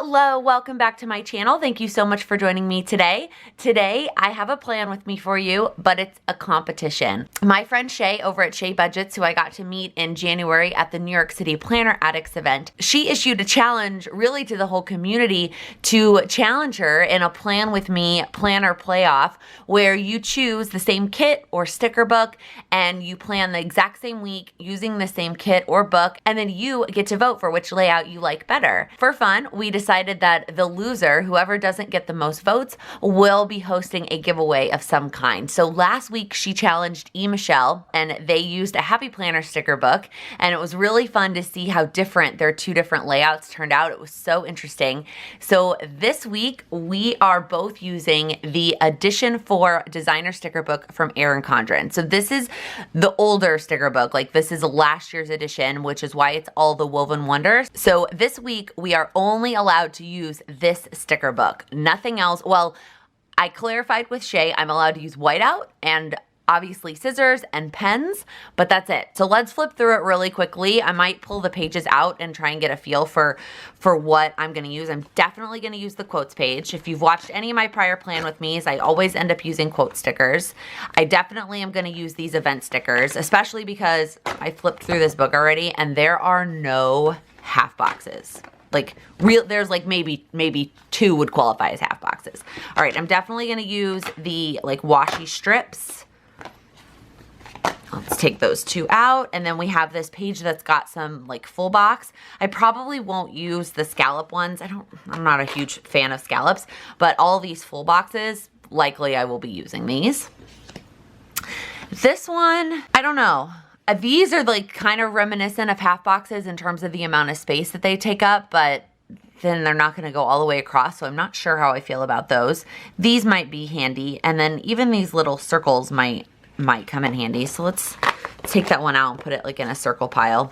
Hello, welcome back to my channel. Thank you so much for joining me today. Today, I have a plan with me for you, but it's a competition. My friend Shay over at Shay Budgets, who I got to meet in January at the New York City Planner Addicts event, she issued a challenge really to the whole community to challenge her in a Plan With Me planner playoff where you choose the same kit or sticker book and you plan the exact same week using the same kit or book, and then you get to vote for which layout you like better. For fun, we decided that the loser, whoever doesn't get the most votes, will be hosting a giveaway of some kind. So last week she challenged Michelle and they used a Happy Planner sticker book, and it was really fun to see how different their two different layouts turned out. It was so interesting. So this week we are both using the Edition 4 designer sticker book from Erin Condren. So this is the older sticker book, like this is last year's edition, which is why it's all the woven wonders. So this week we are only allowed to use this sticker book, nothing else. Well, I clarified with Shay, I'm allowed to use whiteout and obviously scissors and pens, but that's it. So let's flip through it really quickly. I might pull the pages out and try and get a feel for what I'm gonna use. I'm definitely gonna use the quotes page. If you've watched any of my prior Plan With Me's, I always end up using quote stickers. I definitely am gonna use these event stickers, especially because I flipped through this book already and there are no half boxes. Like there's like maybe two would qualify as half boxes. All right, I'm definitely gonna use the like washi strips. Let's take those two out, and then we have this page that's got some like full box. I probably won't use the scallop ones. I'm not a huge fan of scallops, but all these full boxes, likely I will be using these. This one, I don't know. These are like kind of reminiscent of half boxes in terms of the amount of space that they take up, but then they're not going to go all the way across, so I'm not sure how I feel about those. These might be handy, and then even these little circles might come in handy. So let's take that one out and put it like in a circle pile.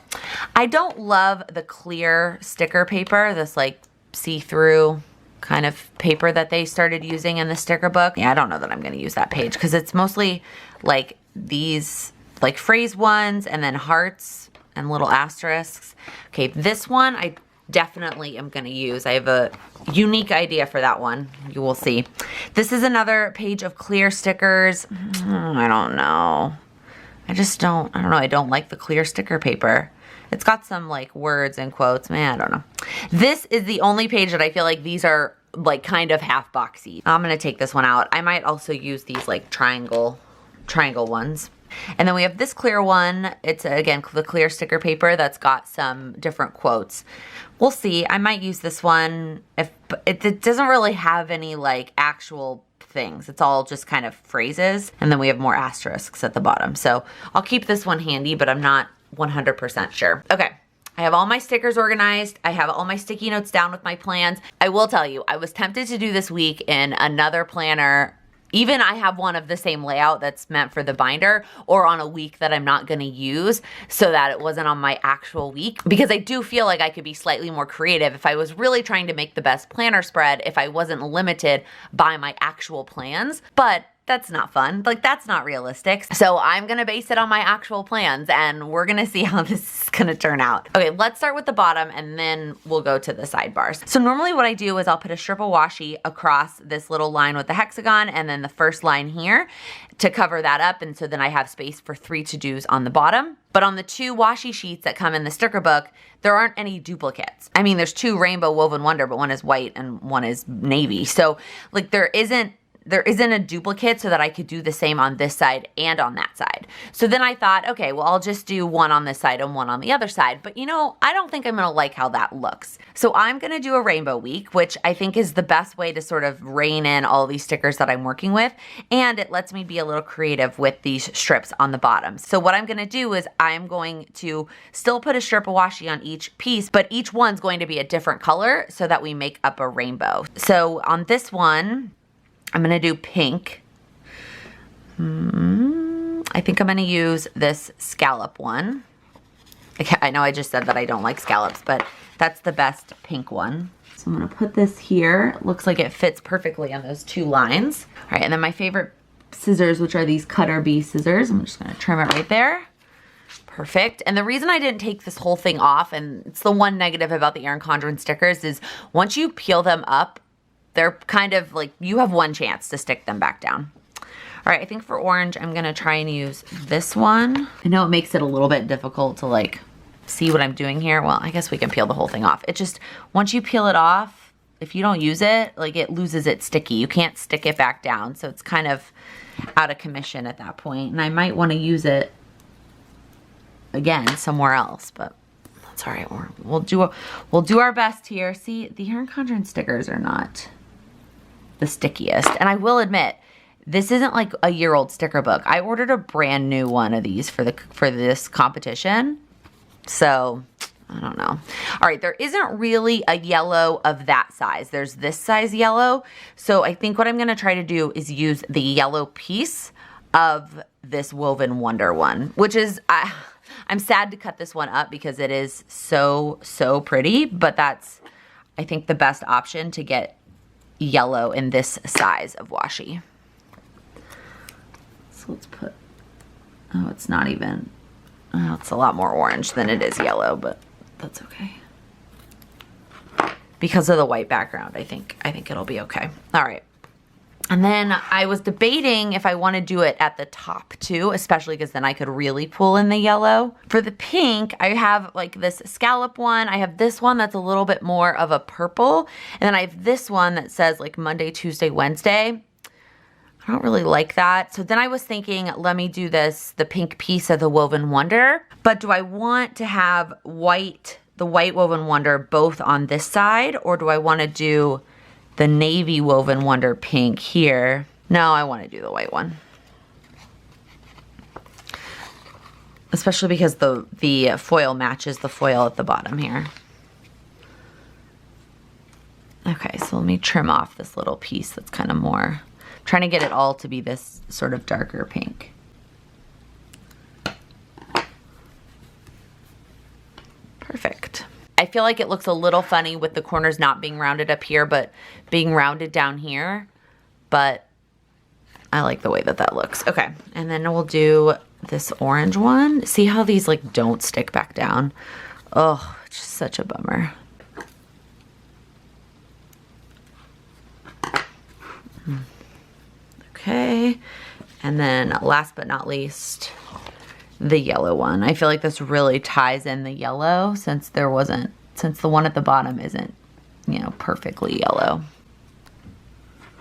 I don't love the clear sticker paper, this like see-through kind of paper that they started using in the sticker book. Yeah, I don't know that I'm going to use that page because it's mostly like these like phrase ones and then hearts and little asterisks. Okay, this one I definitely am going to use. I have a unique idea for that one. You will see. This is another page of clear stickers. I don't know. I don't know. I don't like the clear sticker paper. It's got some like words and quotes. Man, I don't know. This is the only page that I feel like these are like kind of half boxy. I'm going to take this one out. I might also use these like triangle ones. And then we have this clear one. It's again the clear sticker paper that's got some different quotes. We'll see. I might use this one if it doesn't really have any like actual things. It's all just kind of phrases. And then we have more asterisks at the bottom. So I'll keep this one handy, but I'm not 100% sure. Okay. I have all my stickers organized. I have all my sticky notes down with my plans. I will tell you, I was tempted to do this week in another planner. Even I have one of the same layout that's meant for the binder, or on a week that I'm not gonna use so that it wasn't on my actual week, because I do feel like I could be slightly more creative if I was really trying to make the best planner spread, if I wasn't limited by my actual plans. But that's not fun. Like that's not realistic. So I'm gonna base it on my actual plans and we're gonna see how this is gonna turn out. Okay, let's start with the bottom and then we'll go to the sidebars. So normally what I do is I'll put a strip of washi across this little line with the hexagon and then the first line here to cover that up, and so then I have space for 3 to-dos on the bottom. But on the 2 washi sheets that come in the sticker book, there aren't any duplicates. I mean, there's 2 rainbow woven wonder, but one is white and one is navy. So like there isn't a duplicate so that I could do the same on this side and on that side. So then I thought, okay, well, I'll just do one on this side and one on the other side. But you know, I don't think I'm gonna like how that looks. So I'm gonna do a rainbow week, which I think is the best way to sort of rein in all these stickers that I'm working with. And it lets me be a little creative with these strips on the bottom. So what I'm gonna do is I'm going to still put a strip of washi on each piece, but each one's going to be a different color so that we make up a rainbow. So on this one, I'm gonna do pink. I think I'm gonna use this scallop one. I know I just said that I don't like scallops, but that's the best pink one. So I'm gonna put this here. It looks like it fits perfectly on those 2 lines. All right, and then my favorite scissors, which are these cutter bee scissors. I'm just gonna trim it right there. Perfect. And the reason I didn't take this whole thing off, and it's the one negative about the Erin Condren stickers, is once you peel them up, they're kind of like, you have one chance to stick them back down. All right, I think for orange, I'm gonna try and use this one. I know it makes it a little bit difficult to like see what I'm doing here. Well, I guess we can peel the whole thing off. It just, once you peel it off, if you don't use it, like it loses its sticky. You can't stick it back down. So it's kind of out of commission at that point. And I might wanna use it again somewhere else, but that's all right. We'll do our best here. See, the Erin Condren stickers are not the stickiest, and I will admit this isn't like a year-old sticker book. I ordered a brand new one of these for this competition, so I don't know. All right, there isn't really a yellow of that size. There's this size yellow, so I think what I'm gonna try to do is use the yellow piece of this Woven Wonder one, which is I'm sad to cut this one up because it is so pretty, but that's, I think, the best option to get yellow in this size of washi. So let's put, oh, it's not even, oh, it's a lot more orange than it is yellow, but that's okay. Because of the white background, I think it'll be okay. All right. And then I was debating if I want to do it at the top too, especially because then I could really pull in the yellow. For the pink, I have like this scallop one. I have this one that's a little bit more of a purple. And then I have this one that says like Monday, Tuesday, Wednesday. I don't really like that. So then I was thinking, let me do the pink piece of the Woven Wonder. But do I want to have the white Woven Wonder both on this side, or do I want to do the navy Woven Wonder pink here? No, I want to do the white one. Especially because the foil matches the foil at the bottom here. Okay, so let me trim off this little piece that's kind of more, I'm trying to get it all to be this sort of darker pink. Perfect. I feel like it looks a little funny with the corners not being rounded up here, but being rounded down here. But I like the way that looks. Okay, and then we'll do this orange one. See how these like don't stick back down? Oh, it's just such a bummer. Okay, and then last but not least, the yellow one. I feel like this really ties in the yellow since the one at the bottom isn't, you know, perfectly yellow.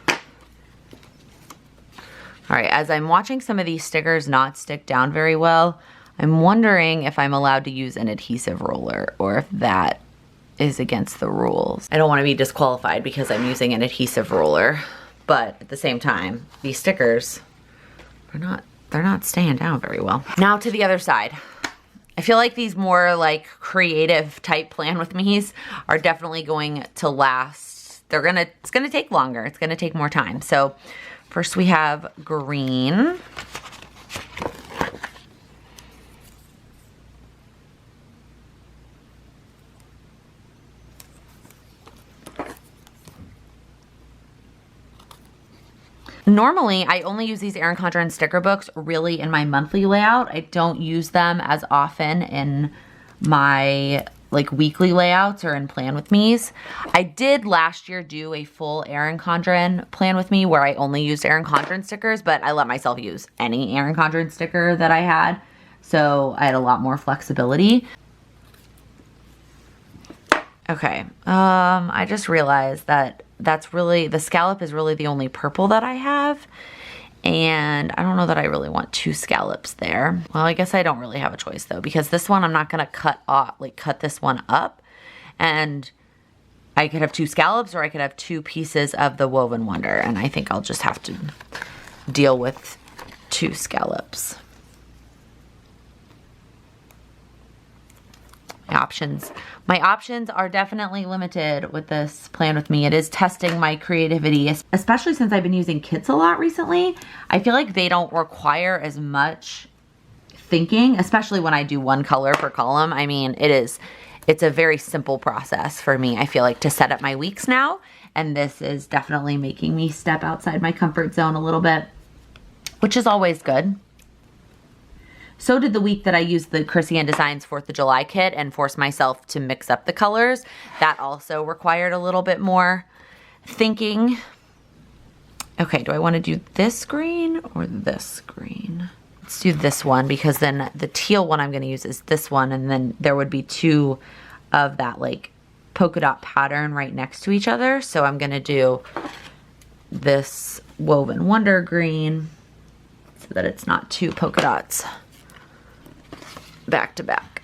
All right, as I'm watching some of these stickers not stick down very well, I'm wondering if I'm allowed to use an adhesive roller or if that is against the rules. I don't want to be disqualified because I'm using an adhesive roller, but at the same time, these stickers are they're not staying down very well. Now to the other side. I feel like these more like creative type Plan With Me's are definitely going to last. It's gonna take longer. It's gonna take more time. So first we have green. Normally, I only use these Erin Condren sticker books really in my monthly layout. I don't use them as often in my like weekly layouts or in Plan With Me's. I did last year do a full Erin Condren Plan With Me where I only used Erin Condren stickers, but I let myself use any Erin Condren sticker that I had. So I had a lot more flexibility. Okay, I just realized that the scallop is really the only purple that I have. And I don't know that I really want two scallops there. Well, I guess I don't really have a choice though, because this one I'm not gonna cut this one up. And I could have two scallops or I could have two pieces of the Woven Wonder. And I think I'll just have to deal with two scallops. My options are definitely limited with this Plan With Me. It is testing my creativity, especially since I've been using kits a lot recently. I feel like they don't require as much thinking, especially when I do one color per column. I mean, it's a very simple process for me, I feel like, to set up my weeks now. And this is definitely making me step outside my comfort zone a little bit, which is always good. So did the week that I used the Chrissy Ann Designs 4th of July kit and forced myself to mix up the colors. That also required a little bit more thinking. Okay, do I want to do this green or this green? Let's do this one, because then the teal one I'm going to use is this one, and then there would be two of that like polka dot pattern right next to each other. So I'm going to do this Woven Wonder green so that it's not two polka dots back to back.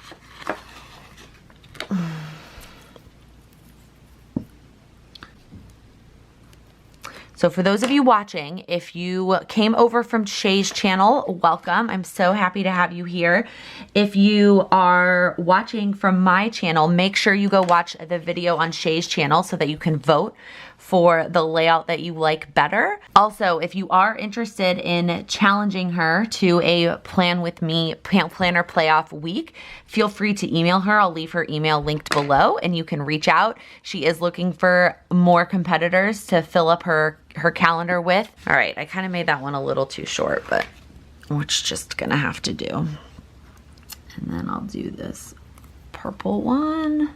So for those of you watching, if you came over from Shay's channel, welcome. I'm so happy to have you here. If you are watching from my channel, make sure you go watch the video on Shay's channel so that you can vote for the layout that you like better. Also, if you are interested in challenging her to a Plan With Me Planner Playoff week, feel free to email her. I'll leave her email linked below and you can reach out. She is looking for more competitors to fill up her calendar with. All right, I kind of made that one a little too short, but which just gonna have to do. And then I'll do this purple one.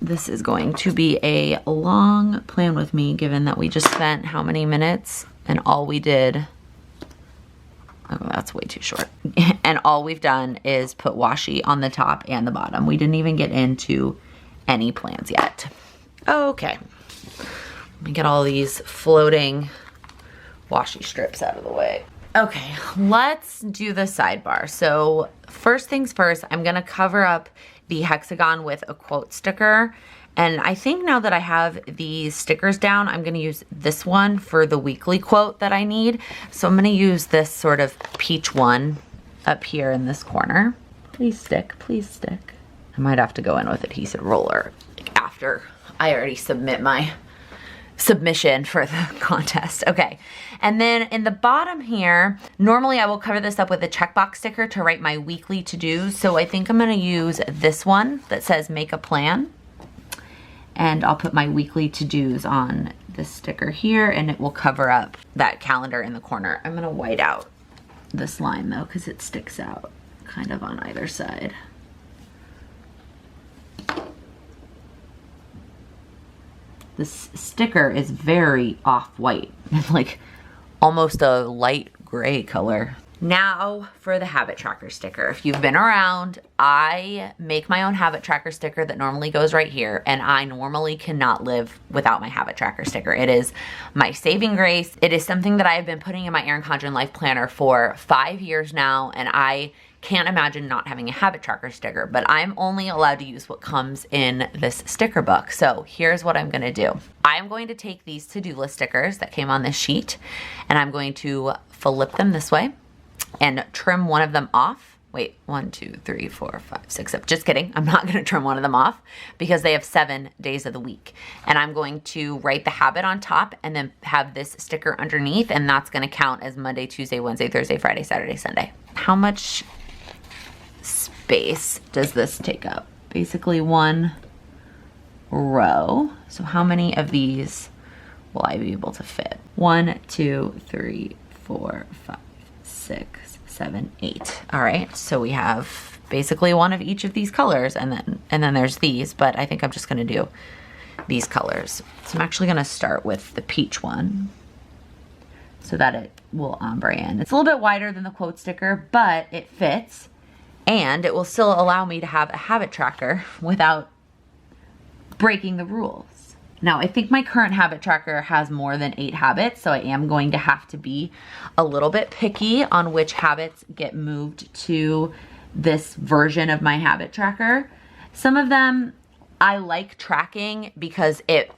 This is going to be a long plan with me, given that we just spent how many minutes and all we did, oh, that's way too short. And all we've done is put washi on the top and the bottom. We didn't even get into any plans yet. Okay, let me get all these floating washi strips out of the way. Okay, let's do the sidebar. So first things first, I'm gonna cover up the hexagon with a quote sticker. And I think now that I have these stickers down, I'm gonna use this one for the weekly quote that I need. So I'm gonna use this sort of peach one up here in this corner. Please stick, please stick. I might have to go in with adhesive roller after I already submit my submission for the contest. Okay, and then in the bottom here, normally I will cover this up with a checkbox sticker to write my weekly to-dos. So I think I'm gonna use this one that says make a plan, and I'll put my weekly to-dos on this sticker here, and it will cover up that calendar in the corner. I'm gonna white out this line though, because it sticks out kind of on either side. This sticker is very off-white, like almost a light gray color. Now for the habit tracker sticker. If you've been around, I make my own habit tracker sticker that normally goes right here, and I normally cannot live without my habit tracker sticker. It is my saving grace. It is something that I have been putting in my Erin Condren Life Planner for 5 years now, and I can't imagine not having a habit tracker sticker, but I'm only allowed to use what comes in this sticker book. So here's what I'm gonna do. I'm going to take these to-do list stickers that came on this sheet, and I'm going to flip them this way and trim one of them off. Wait, 1, 2, 3, 4, 5, 6, 7. Just kidding. I'm not gonna trim one of them off because they have 7 days of the week. And I'm going to write the habit on top and then have this sticker underneath, and that's gonna count as Monday, Tuesday, Wednesday, Thursday, Friday, Saturday, Sunday. How much space does this take up? Basically 1 row. So how many of these will I be able to fit? 1, 2, 3, 4, 5, 6, 7, 8. All right, so we have basically one of each of these colors, and then there's these, but I think I'm just gonna do these colors. So I'm actually gonna start with the peach one so that it will ombre in. It's a little bit wider than the quote sticker, but it fits. And it will still allow me to have a habit tracker without breaking the rules. Now, I think my current habit tracker has more than 8 habits, so I am going to have to be a little bit picky on which habits get moved to this version of my habit tracker. Some of them I like tracking because it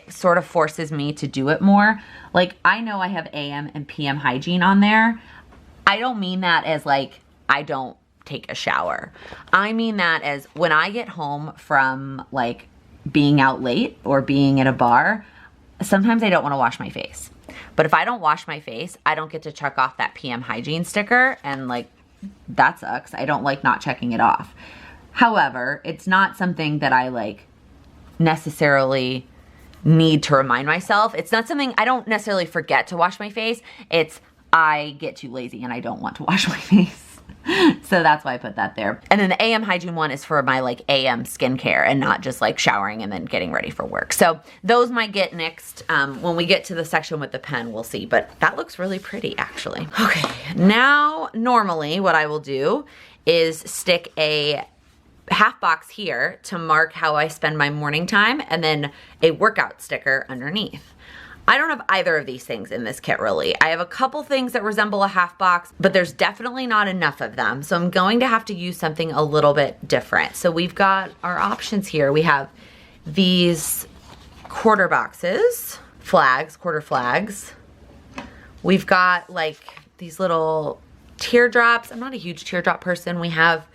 sort of forces me to do it more. Like, I know I have AM and PM hygiene on there. I don't mean that as like, I don't take a shower. I mean that as when I get home from like being out late or being at a bar, sometimes I don't want to wash my face. But if I don't wash my face, I don't get to check off that PM hygiene sticker, and like that sucks. I don't like not checking it off. However, it's not something that I like necessarily need to remind myself. It's not something, I don't necessarily forget to wash my face. It's I get too lazy and I don't want to wash my face. So that's why I put that there. And then the AM hygiene one is for my like AM skincare and not just like showering and then getting ready for work. So those might get nixed. When we get to the section with the pen, we'll see. But that looks really pretty actually. Okay, now normally what I will do is stick a half box here to mark how I spend my morning time and then a workout sticker underneath. I don't have either of these things in this kit really. I have a couple things that resemble a half box, but there's definitely not enough of them. So I'm going to have to use something a little bit different. So we've got our options here. We have these quarter boxes, flags, quarter flags. We've got like these little teardrops. I'm not a huge teardrop person. We have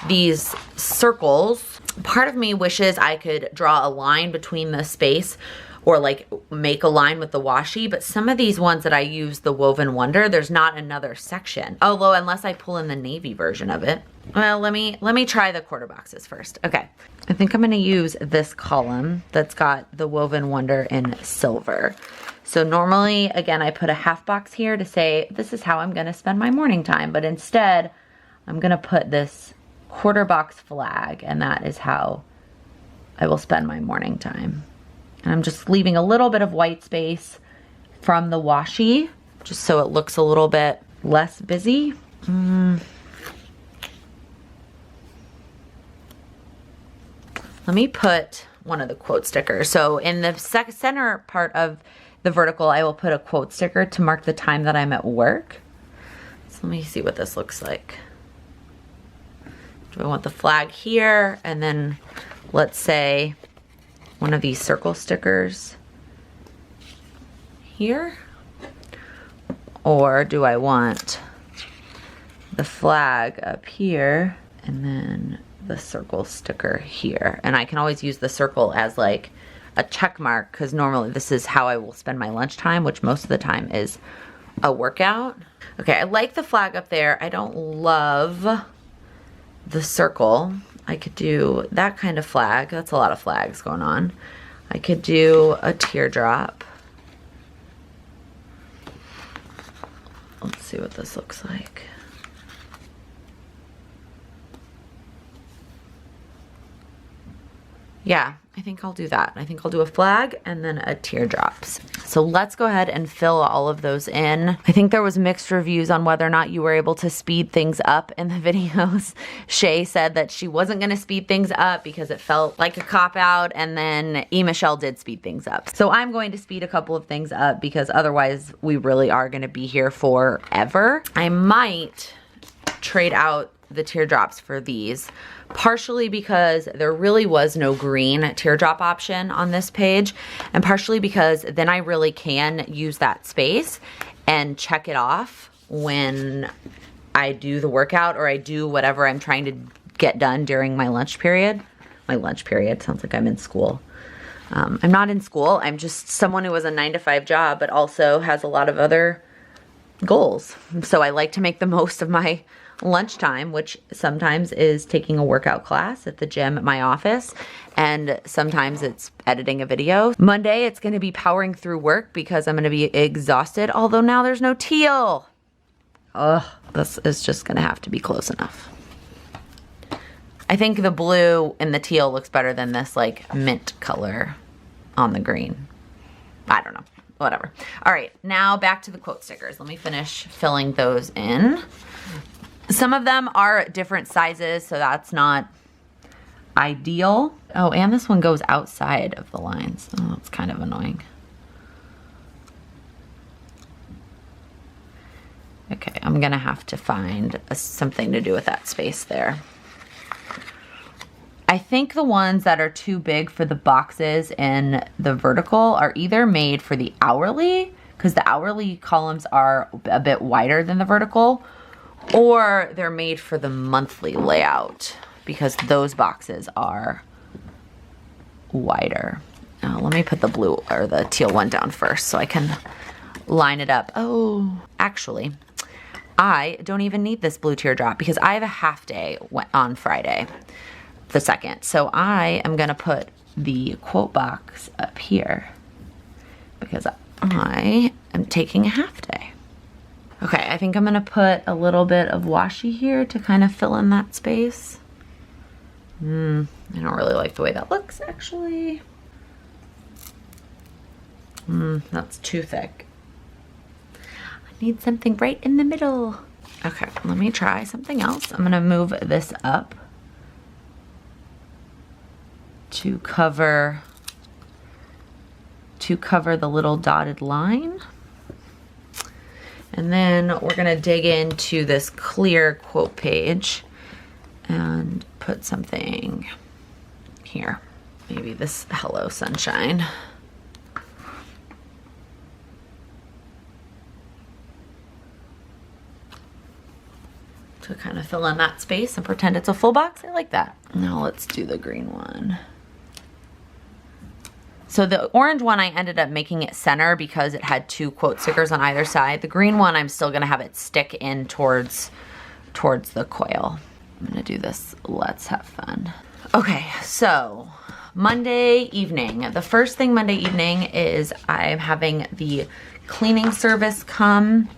these circles. Part of me wishes I could draw a line between the space or like make a line with the washi, but some of these ones that I use, the Woven Wonder, there's not another section. Although unless I pull in the navy version of it. Well, let me try the quarter boxes first. Okay, I think I'm gonna use this column that's got the Woven Wonder in silver. So normally, again, I put a half box here to say, this is how I'm gonna spend my morning time, but instead, I'm gonna put this quarter box flag, and that is how I will spend my morning time. And I'm just leaving a little bit of white space from the washi, just so it looks a little bit less busy. Let me put one of the quote stickers. So in the center part of the vertical, I will put a quote sticker to mark the time that I'm at work. So let me see what this looks like. Do I want the flag here? And then let's say one of these circle stickers here? Or do I want the flag up here and then the circle sticker here? And I can always use the circle as like a check mark because normally this is how I will spend my lunchtime, which most of the time is a workout. Okay, I like the flag up there. I don't love the circle. I could do that kind of flag. That's a lot of flags going on. I could do a teardrop. Let's see what this looks like. Yeah, I think I'll do that. I think I'll do a flag and then a teardrops. So let's go ahead and fill all of those in. I think there was mixed reviews on whether or not you were able to speed things up in the videos. Shay said that she wasn't gonna speed things up because it felt like a cop-out, and then Michelle did speed things up. So I'm going to speed a couple of things up because otherwise we really are gonna be here forever. I might trade out the teardrops for these, partially because there really was no green teardrop option on this page, and partially because then I really can use that space and check it off when I do the workout or I do whatever I'm trying to get done during my lunch period. My lunch period sounds like I'm in school. I'm not in school. I'm just someone who has a 9-to-5 job but also has a lot of other goals. So I like to make the most of my lunchtime, which sometimes is taking a workout class at the gym at my office, and sometimes it's editing a video. Monday, it's going to be powering through work because I'm going to be exhausted, although now there's no teal. Ugh, this is just going to have to be close enough. I think the blue and the teal looks better than this like mint color on the green. I don't know. Whatever. All right, now back to the quote stickers. Let me finish filling those in. Some of them are different sizes, so that's not ideal. Oh, and this one goes outside of the lines. Oh, that's kind of annoying. Okay, I'm gonna have to find something to do with that space there. I think the ones that are too big for the boxes in the vertical are either made for the hourly, because the hourly columns are a bit wider than the vertical, or they're made for the monthly layout because those boxes are wider. Let me put the blue or the teal one down first so I can line it up. Oh, actually, I don't even need this blue teardrop because I have a half day on Friday, the 2nd. So I am gonna put the quote box up here. because I am taking a half day. Okay, I think I'm gonna put a little bit of washi here to kind of fill in that space. I don't really like the way that looks, actually. That's too thick. I need something right in the middle. Okay, let me try something else. I'm gonna move this up to cover the little dotted line. And then we're gonna dig into this clear quote page and put something here. Maybe this hello sunshine. To kind of fill in that space and pretend it's a full box. I like that. Now let's do the green one. So the orange one, I ended up making it center because it had 2 quote stickers on either side. The green one, I'm still gonna have it stick in towards the coil. I'm gonna do this, let's have fun. Okay, so Monday evening. The first thing Monday evening is I'm having the cleaning service come.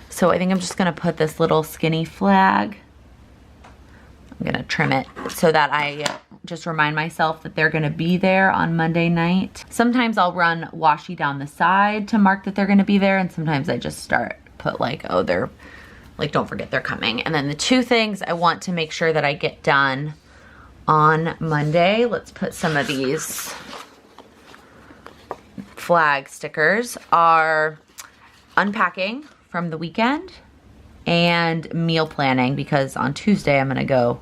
So I think I'm just gonna put this little skinny flag. I'm gonna trim it so that I just remind myself that they're gonna be there on Monday night. Sometimes I'll run washi down the side to mark that they're gonna be there, and sometimes I just put like, oh, they're, like, don't forget they're coming. And then the 2 things I want to make sure that I get done on Monday, let's put some of these flag stickers, are unpacking from the weekend and meal planning, because on Tuesday I'm gonna go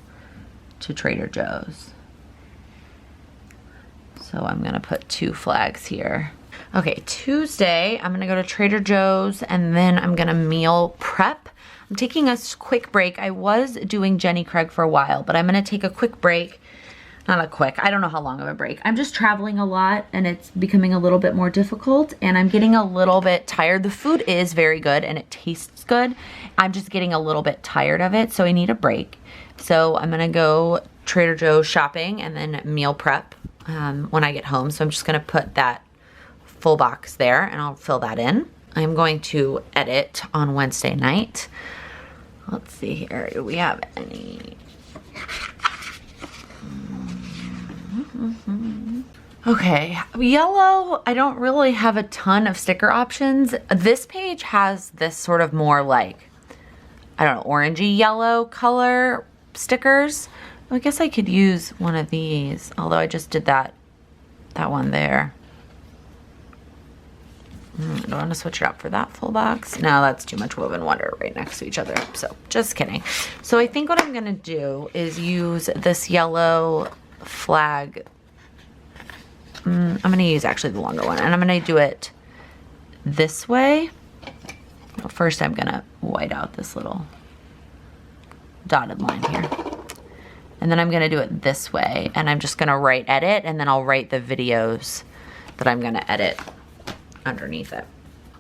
to Trader Joe's. So I'm gonna put 2 flags here. Okay, Tuesday I'm gonna go to Trader Joe's and then I'm gonna meal prep. I'm taking a quick break. I was doing Jenny Craig for a while, but I'm gonna take a quick break. Not a quick, I don't know how long of a break. I'm just traveling a lot and it's becoming a little bit more difficult and I'm getting a little bit tired. The food is very good and it tastes good. I'm just getting a little bit tired of it, so I need a break. So I'm gonna go Trader Joe's shopping and then meal prep when I get home. So I'm just gonna put that full box there and I'll fill that in. I'm going to edit on Wednesday night. Let's see here, do we have any? Okay, yellow, I don't really have a ton of sticker options. This page has this sort of more like, I don't know, orangey yellow color stickers. I guess I could use one of these, although I just did that one there. Do I want to switch it up for that full box? No, that's too much woven wonder right next to each other, so just kidding. So I think what I'm gonna do is use this yellow flag. I'm gonna use actually the longer one, and I'm gonna do it this way. Well, first I'm gonna white out this little dotted line here. And then I'm gonna do it this way, and I'm just gonna write edit, and then I'll write the videos that I'm gonna edit underneath it.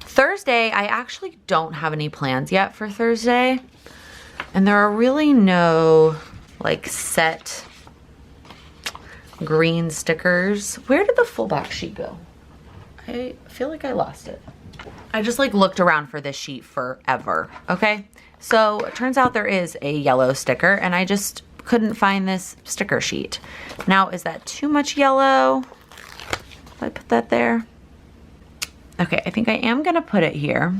Thursday, I actually don't have any plans yet for Thursday. And there are really no like set green stickers. Where did the full box sheet go? I feel like I lost it. I just like looked around for this sheet forever, okay? So it turns out there is a yellow sticker and I just couldn't find this sticker sheet. Now, is that too much yellow? Did I put that there? Okay, I think I am gonna put it here,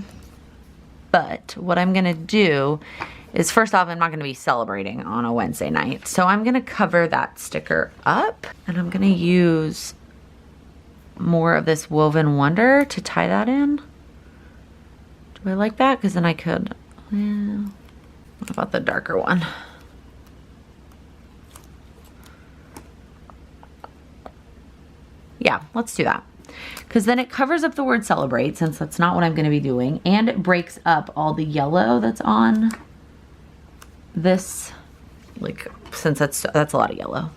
but what I'm gonna do is, first off, I'm not gonna be celebrating on a Wednesday night, so I'm gonna cover that sticker up, and I'm gonna use more of this woven wonder to tie that in. Do I like that? Because then I could, yeah. What about the darker one? Yeah, let's do that. Because then it covers up the word celebrate, since that's not what I'm going to be doing, and it breaks up all the yellow that's on this, like, since that's a lot of yellow.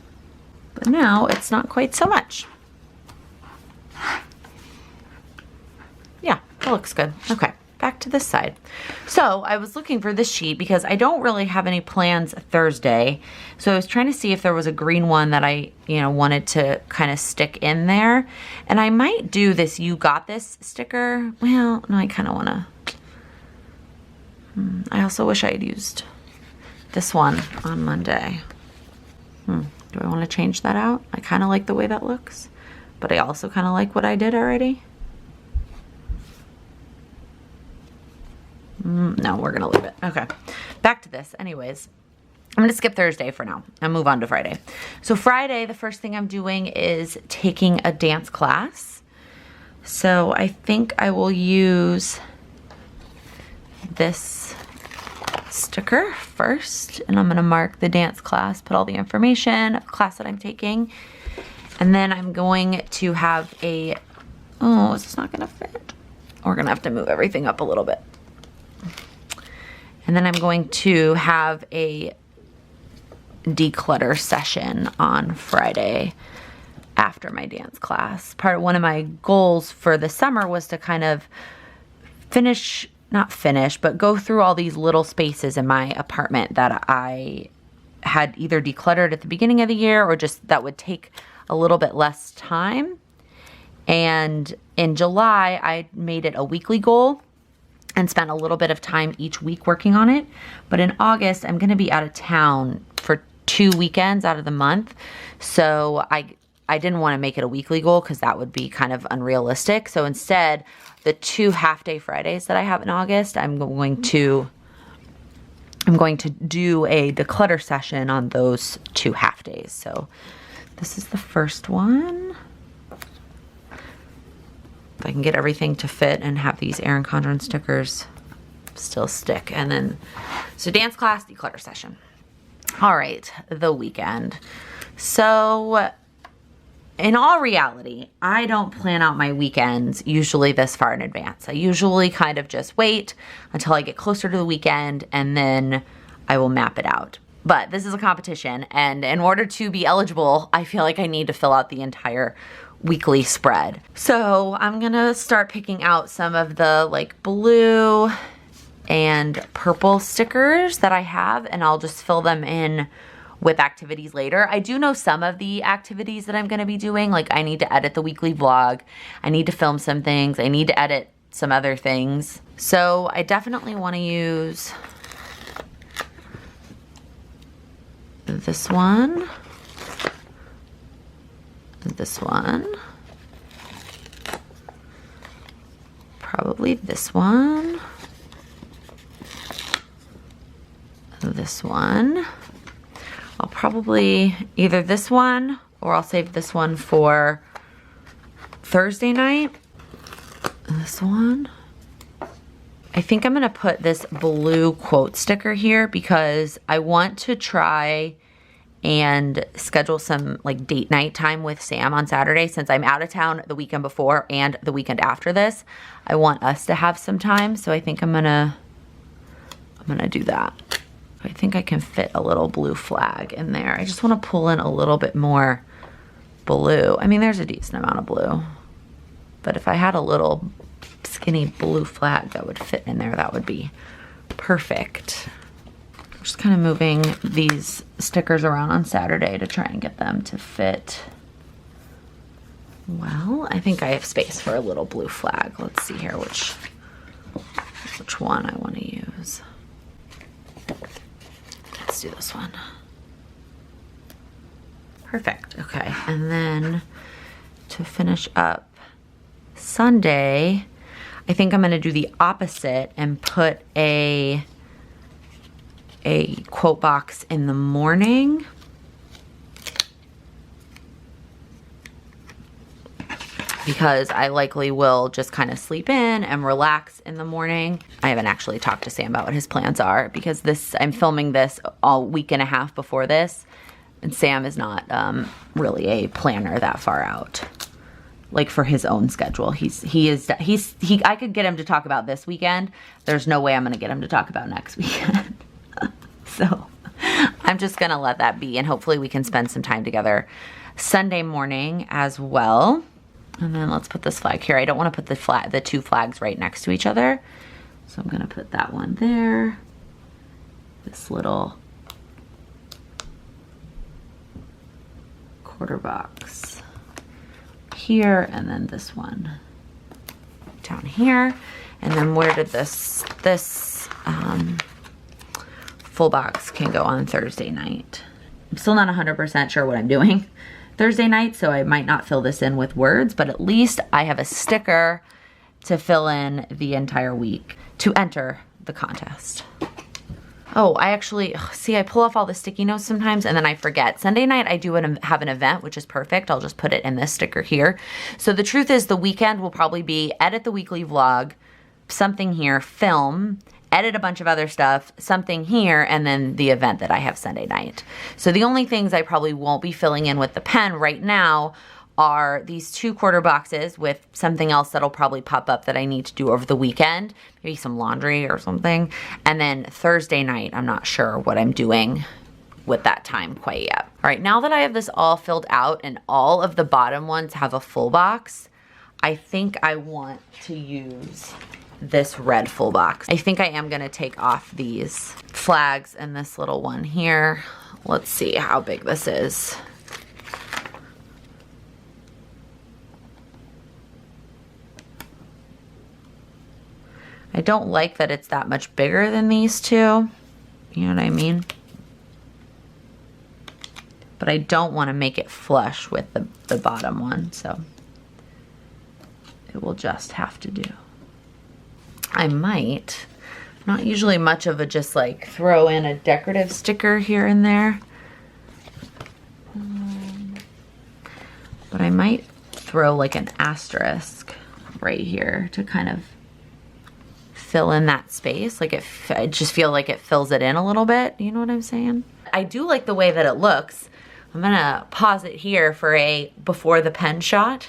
But now it's not quite so much. Yeah, that looks good. Okay, back to this side. So I was looking for this sheet because I don't really have any plans Thursday. So I was trying to see if there was a green one that I, wanted to kind of stick in there. And I might do this "You Got This" sticker. Well, no, I kind of want to. I also wish I had used this one on Monday. Do I want to change that out? I kind of like the way that looks, but I also kind of like what I did already. No, we're gonna leave it. Okay, back to this. Anyways, I'm gonna skip Thursday for now and move on to Friday. So Friday, the first thing I'm doing is taking a dance class. So I think I will use this sticker first, and I'm gonna mark the dance class, put all the information of the class that I'm taking, and then I'm going to have a, oh, is this not gonna fit? We're gonna have to move everything up a little bit. And then I'm going to have a declutter session on Friday after my dance class. One of my goals for the summer was to kind of not finish, but go through all these little spaces in my apartment that I had either decluttered at the beginning of the year or just that would take a little bit less time. And in July, I made it a weekly goal and spent a little bit of time each week working on it. But in August, I'm gonna be out of town for 2 weekends out of the month. So I didn't wanna make it a weekly goal because that would be kind of unrealistic. So instead, the 2 half-day Fridays that I have in August, I'm going to do a declutter session on those 2 half days. So this is the first one. If I can get everything to fit and have these Erin Condren stickers still stick. And then, so dance class, declutter session. All right, the weekend. So in all reality, I don't plan out my weekends usually this far in advance. I usually kind of just wait until I get closer to the weekend and then I will map it out. But this is a competition, and in order to be eligible, I feel like I need to fill out the entire weekly spread. So I'm gonna start picking out some of the like blue and purple stickers that I have, and I'll just fill them in with activities later. I do know some of the activities that I'm gonna be doing. Like I need to edit the weekly vlog, I need to film some things, I need to edit some other things. So I definitely wanna use this one, this one, probably this one, this one. I'll probably either this one or I'll save this one for Thursday night. This one. I think I'm gonna put this blue quote sticker here because I want to try and schedule some like date night time with Sam on Saturday. Since I'm out of town the weekend before and the weekend after this, I want us to have some time. So I think I'm gonna do that. I think I can fit a little blue flag in there. I just want to pull in a little bit more blue. I mean, there's a decent amount of blue, but if I had a little skinny blue flag that would fit in there, that would be perfect. Just kind of moving these stickers around on Saturday to try and get them to fit. Well, I think I have space for a little blue flag. Let's see here which one I want to use. Let's do this one. Perfect. Okay, and then to finish up Sunday, I think I'm going to do the opposite and put a quote box in the morning. Because I likely will just kind of sleep in and relax in the morning. I haven't actually talked to Sam about what his plans are because I'm filming this all week and a half before this, and Sam is not really a planner that far out. Like for his own schedule, I could get him to talk about this weekend. There's no way I'm gonna get him to talk about next weekend. So I'm just gonna let that be, and hopefully we can spend some time together Sunday morning as well. And then let's put this flag here. I don't want to put the 2 flags right next to each other. So I'm gonna put that one there. This little quarter box here, and then this one down here. And then where did this full box can go on Thursday night. I'm still not 100% sure what I'm doing Thursday night, so I might not fill this in with words, but at least I have a sticker to fill in the entire week to enter the contest. Oh, I actually, see, I pull off all the sticky notes sometimes and then I forget. Sunday night, I do have an event, which is perfect. I'll just put it in this sticker here. So the truth is the weekend will probably be edit the weekly vlog, something here, film, edit a bunch of other stuff, something here, and then the event that I have Sunday night. So the only things I probably won't be filling in with the pen right now are these 2 quarter boxes with something else that'll probably pop up that I need to do over the weekend, maybe some laundry or something. And then Thursday night, I'm not sure what I'm doing with that time quite yet. All right, now that I have this all filled out and all of the bottom ones have a full box, I think I want to use this red full box. I think I am gonna take off these flags and this little one here. Let's see how big this is. I don't like that it's that much bigger than these two. You know what I mean? But I don't want to make it flush with the bottom one, so it will just have to do. I might, not usually much of a just like throw in a decorative sticker here and there. But I might throw like an asterisk right here to kind of fill in that space. Like I just feel like it fills it in a little bit. You know what I'm saying? I do like the way that it looks. I'm gonna pause it here for a before the pen shot,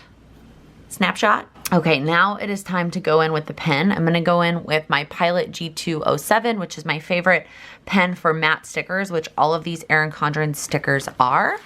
snapshot. Okay, now it is time to go in with the pen. I'm gonna go in with my Pilot G207, which is my favorite pen for matte stickers, which all of these Erin Condren stickers are.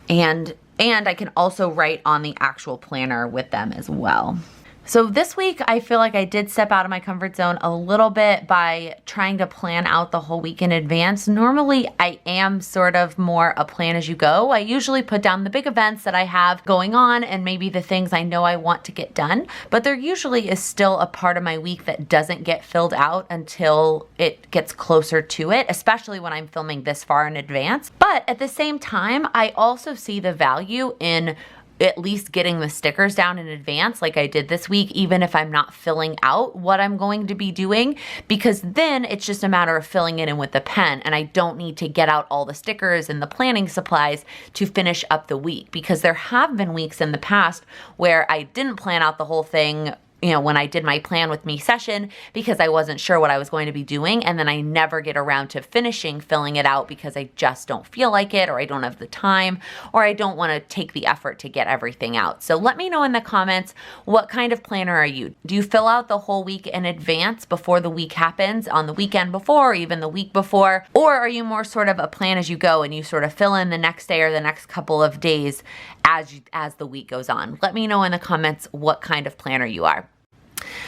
And I can also write on the actual planner with them as well. So this week, I feel like I did step out of my comfort zone a little bit by trying to plan out the whole week in advance. Normally, I am sort of more a plan as you go. I usually put down the big events that I have going on and maybe the things I know I want to get done, but there usually is still a part of my week that doesn't get filled out until it gets closer to it, especially when I'm filming this far in advance. But at the same time, I also see the value in at least getting the stickers down in advance like I did this week, even if I'm not filling out what I'm going to be doing, because then it's just a matter of filling it in with the pen and I don't need to get out all the stickers and the planning supplies to finish up the week, because there have been weeks in the past where I didn't plan out the whole thing, you know, when I did my plan with me session, because I wasn't sure what I was going to be doing, and then I never get around to finishing filling it out because I just don't feel like it, or I don't have the time, or I don't want to take the effort to get everything out. So let me know in the comments, what kind of planner are you? Do you fill out the whole week in advance before the week happens, on the weekend before, or even the week before? Or are you more sort of a plan as you go and you sort of fill in the next day or the next couple of days as the week goes on? Let me know in the comments what kind of planner you are.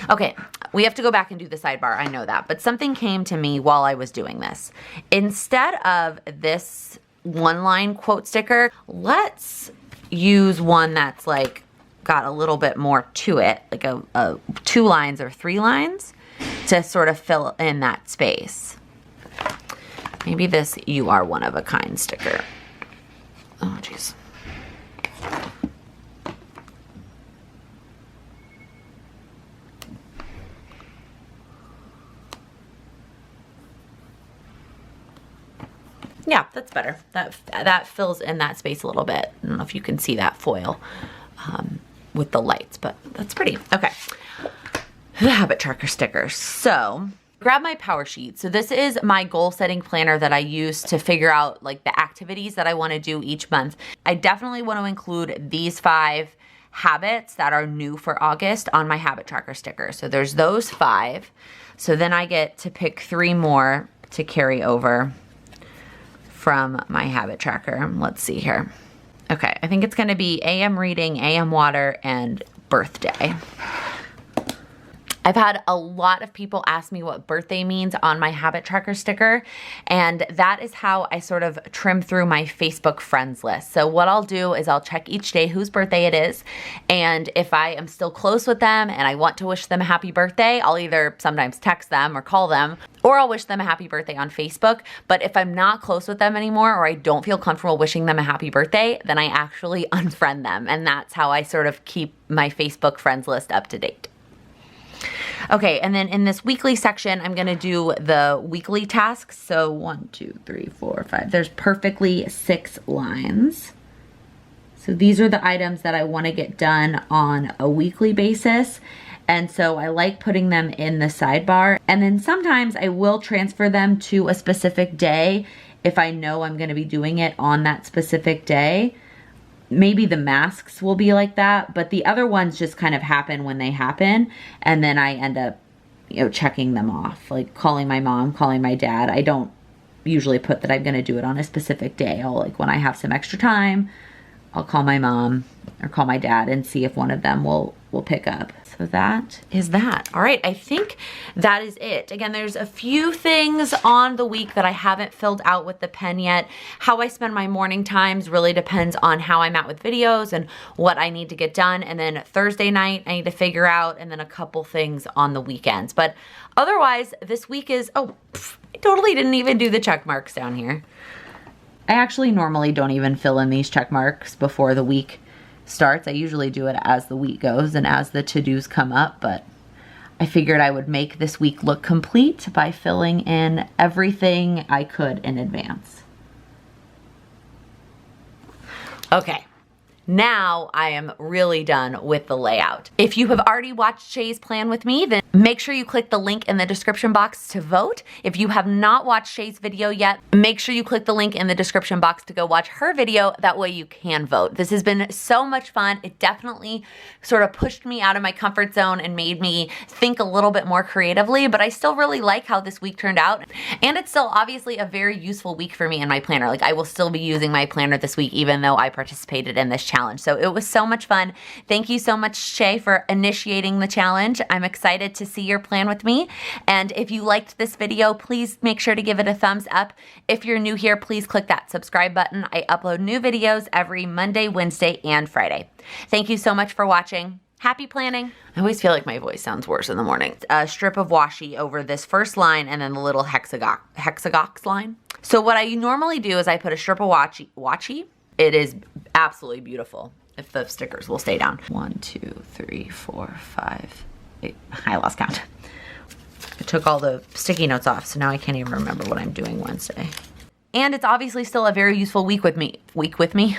Okay, we have to go back and do the sidebar, I know that, but something came to me while I was doing this. Instead of this one-line quote sticker, let's use one that's like got a little bit more to it, like a 2 lines or 3 lines to sort of fill in that space. Maybe this "You are one of a kind" sticker. Oh, jeez. Yeah, that's better. That fills in that space a little bit. I don't know if you can see that foil with the lights, but that's pretty. Okay, the habit tracker stickers. So grab my power sheet. So this is my goal setting planner that I use to figure out like the activities that I want to do each month. I definitely want to include these 5 habits that are new for August on my habit tracker sticker. So there's those 5. So then I get to pick 3 more to carry over from my habit tracker. Let's see here. Okay, I think it's gonna be AM reading, AM water, and birthday. I've had a lot of people ask me what birthday means on my habit tracker sticker, and that is how I sort of trim through my Facebook friends list. So what I'll do is I'll check each day whose birthday it is, and if I am still close with them and I want to wish them a happy birthday, I'll either sometimes text them or call them, or I'll wish them a happy birthday on Facebook. But if I'm not close with them anymore, or I don't feel comfortable wishing them a happy birthday, then I actually unfriend them, and that's how I sort of keep my Facebook friends list up to date. Okay, and then in this weekly section, I'm gonna do the weekly tasks. So 1, 2, 3, 4, 5. There's perfectly 6 lines. So these are the items that I wanna get done on a weekly basis. And so I like putting them in the sidebar. And then sometimes I will transfer them to a specific day if I know I'm gonna be doing it on that specific day. Maybe the masks will be like that, but the other ones just kind of happen when they happen, and then I end up, checking them off, like calling my mom, calling my dad. I don't usually put that I'm going to do it on a specific day. I'll, like, when I have some extra time, I'll call my mom or call my dad and see if one of them will pick up. So that is that. All right, I think that is it. Again, there's a few things on the week that I haven't filled out with the pen yet. How I spend my morning times really depends on how I'm at with videos and what I need to get done. And then Thursday night, I need to figure out, and then a couple things on the weekends. But otherwise, this week is, I totally didn't even do the check marks down here. I actually normally don't even fill in these check marks before the week starts. I usually do it as the week goes and as the to-dos come up, but I figured I would make this week look complete by filling in everything I could in advance. Okay. Now I am really done with the layout. If you have already watched Shay's plan with me, then make sure you click the link in the description box to vote. If you have not watched Shay's video yet, make sure you click the link in the description box to go watch her video. That way you can vote. This has been so much fun. It definitely sort of pushed me out of my comfort zone and made me think a little bit more creatively, but I still really like how this week turned out. And it's still obviously a very useful week for me in my planner. Like, I will still be using my planner this week, even though I participated in this challenge. So it was so much fun. Thank you so much, Shay, for initiating the challenge. I'm excited to see your plan with me. And if you liked this video, please make sure to give it a thumbs up. If you're new here, please click that subscribe button. I upload new videos every Monday, Wednesday, and Friday. Thank you so much for watching. Happy planning. I always feel like my voice sounds worse in the morning. A strip of washi over this first line and then the little hexagox line. So what I normally do is I put a strip of washi. It is absolutely beautiful if the stickers will stay down. 1, 2, 3, 4, 5, 8. I lost count. I took all the sticky notes off, so now I can't even remember what I'm doing Wednesday. And it's obviously still a very useful week with me.